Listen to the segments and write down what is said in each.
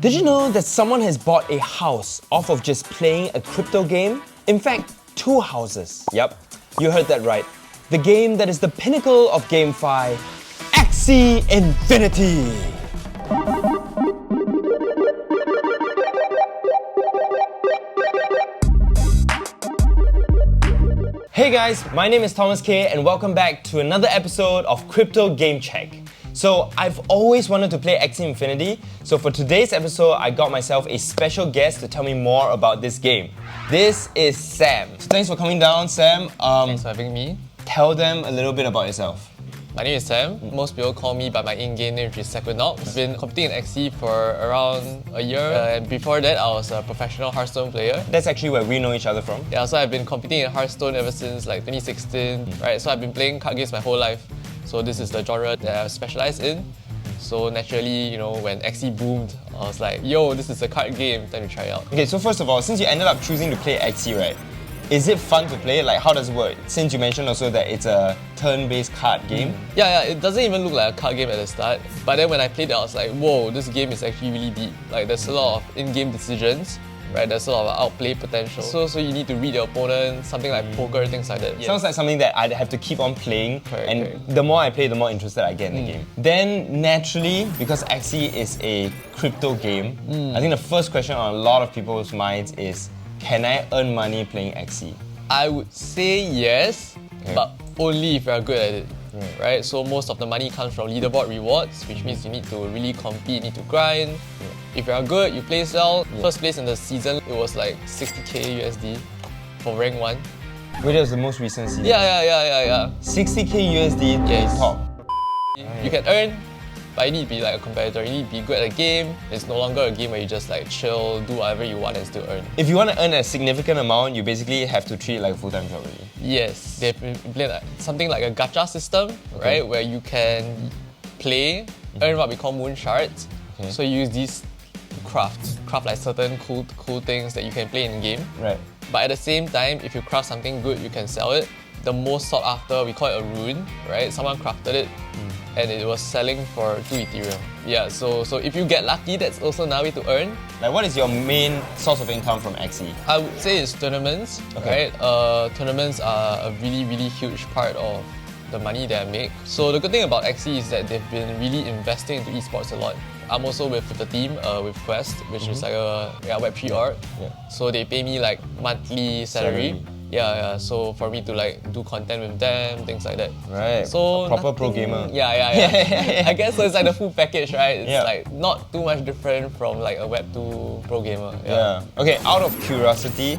Did you know that someone has bought a house off of just playing a crypto game? In fact, 2 houses. Yep, you heard that right. The game that is the pinnacle of GameFi, Axie Infinity. Hey guys, my name is Thomas K and welcome back to another episode of Crypto GameCheck. So I've always wanted to play Axie Infinity, so for today's episode I got myself a special guest to tell me more about this game. This is Sam. So thanks for coming down, Sam. Thanks for having me. Tell them a little bit about yourself. My name is Sam. Most people call me by my in-game name, which is Sequinox. I've been competing in Axie for around a year, and before that I was a professional Hearthstone player. That's actually where we know each other from. Yeah, so I've been competing in Hearthstone ever since like 2016, right? So I've been playing card games my whole life. So this is the genre that I specialize in. So naturally, you know, when Axie boomed, I was like, yo, this is a card game, time to try it out. Okay, so first of all, since you ended up choosing to play Axie, right? Is it fun to play? Like, how does it work? Since you mentioned also that it's a turn-based card game. Yeah, it doesn't even look like a card game at the start. But then when I played it, I was like, whoa, this game is actually really deep. Like, there's a lot of in-game decisions, right? There's a lot of outplay potential. So you need to read your opponent, something like poker, things like that. Sounds like something that I'd have to keep on playing, Correct. The more I play, the more interested I get in the game. Then naturally, because Axie is a crypto game, I think the first question on a lot of people's minds is, can I earn money playing Axie? I would say yes, but only if you're good at it. Right? So most of the money comes from leaderboard rewards, which means you need to really compete, need to grind. If you're good, you play well. First place in the season, it was like 60k USD for rank 1. Which was the most recent season? Yeah. 60k USD to Yes. top. You can earn, but you need to be like a competitor. You need to be good at a game. It's no longer a game where you just like chill, do whatever you want and still earn. If you want to earn a significant amount, you basically have to treat it like a full-time job really. Yes, they've implemented something like a gacha system, right? Where you can play, earn what we call moon shards. So you use these craft like certain cool things that you can play in game. Right. But at the same time, if you craft something good, you can sell it. The most sought after, we call it a rune, right? Someone crafted it and it was selling for 2 Ethereum. Yeah, so if you get lucky, that's also another way to earn. Like, what is your main source of income from Axie? I would say it's tournaments, right? Tournaments are a really huge part of the money that I make. So the good thing about Axie is that they've been really investing into esports a lot. I'm also with the team, with Quest, which is like a Web3 org. So they pay me like monthly salary. Yeah, so for me to like do content with them, things like that. Right, so a proper pro gamer. Yeah. I guess so it's like the full package, right? It's like not too much different from like a Web2 pro gamer. Yeah. Okay, out of curiosity,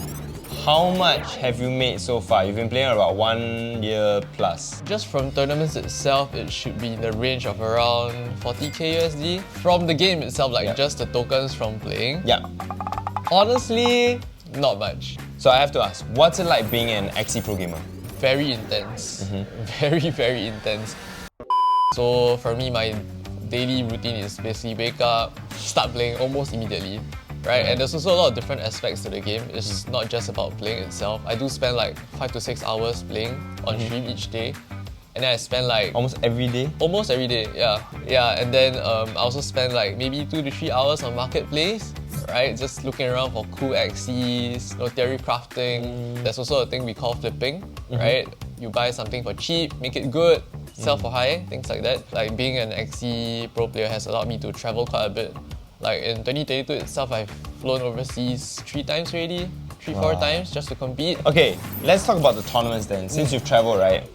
how much have you made so far? You've been playing about 1 year plus. Just from tournaments itself, it should be in the range of around 40k USD. From the game itself, like just the tokens from playing. Yeah. Honestly, not much. So I have to ask, what's it like being an Axie pro gamer? Very intense. Very intense. So for me, my daily routine is basically wake up, start playing almost immediately. Right? And there's also a lot of different aspects to the game. It's not just about playing itself. I do spend like 5 to 6 hours playing on stream each day. And then I spend like... Almost every day? Almost every day, yeah. And then I also spend like maybe 2 to 3 hours on Marketplace, right? Just looking around for cool Axies, theory crafting. There's also a thing we call flipping, right? You buy something for cheap, make it good, sell for high, things like that. Like being an Axie pro player has allowed me to travel quite a bit. Like in 2022 itself, I've flown overseas 3 times already, 4 times just to compete. Okay, let's talk about the tournaments then. Since you've traveled, right?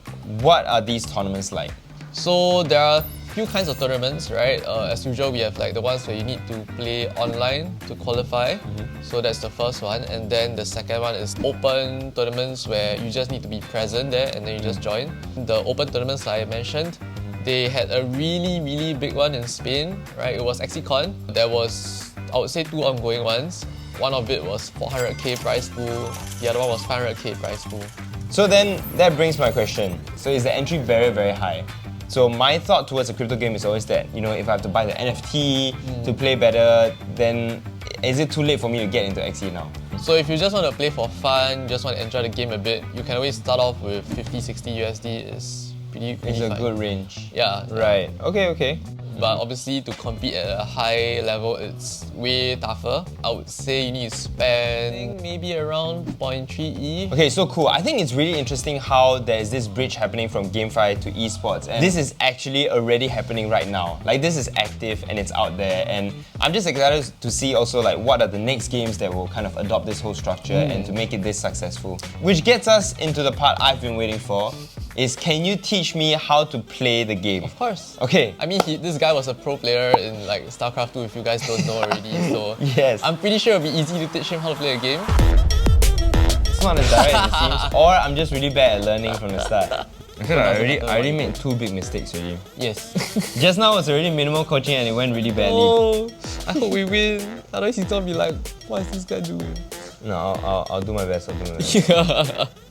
What are these tournaments like? So there are a few kinds of tournaments, right? As usual, we have like the ones where you need to play online to qualify. So that's the first one. And then the second one is open tournaments where you just need to be present there and then you just join. The open tournaments like I mentioned, they had a really big one in Spain, right? It was AxieCon. There was, I would say, 2 ongoing ones. One of it was 400k prize pool, the other one was 500k prize pool. So then, that brings my question. So is the entry very high? So my thought towards a crypto game is always that, you know, if I have to buy the NFT to play better, then is it too late for me to get into Axie now? So if you just want to play for fun, just want to enjoy the game a bit, you can always start off with 50, 60 USD. It's pretty It's a fine. good range. Yeah. Right. Okay. but obviously to compete at a high level, it's way tougher. I would say you need to spend maybe around 0.3 E. Okay, so cool. I think it's really interesting how there's this bridge happening from GameFi to esports, and this is actually already happening right now. Like, this is active and it's out there, and I'm just excited to see also like what are the next games that will kind of adopt this whole structure and to make it this successful. Which gets us into the part I've been waiting for, is can you teach me how to play the game? Of course. Okay. I mean, this guy was a pro player in like StarCraft 2 if you guys don't know already, so Yes. I'm pretty sure it'll be easy to teach him how to play a game. It's not as direct as it seems, or I'm just really bad at learning from the start. I feel like I already made 2 big mistakes already. Yes. Just now was already minimal coaching and it went really badly. Oh, I hope we win. Otherwise he's gonna be like, what is this guy doing? No, I'll do my best, I'll do my best.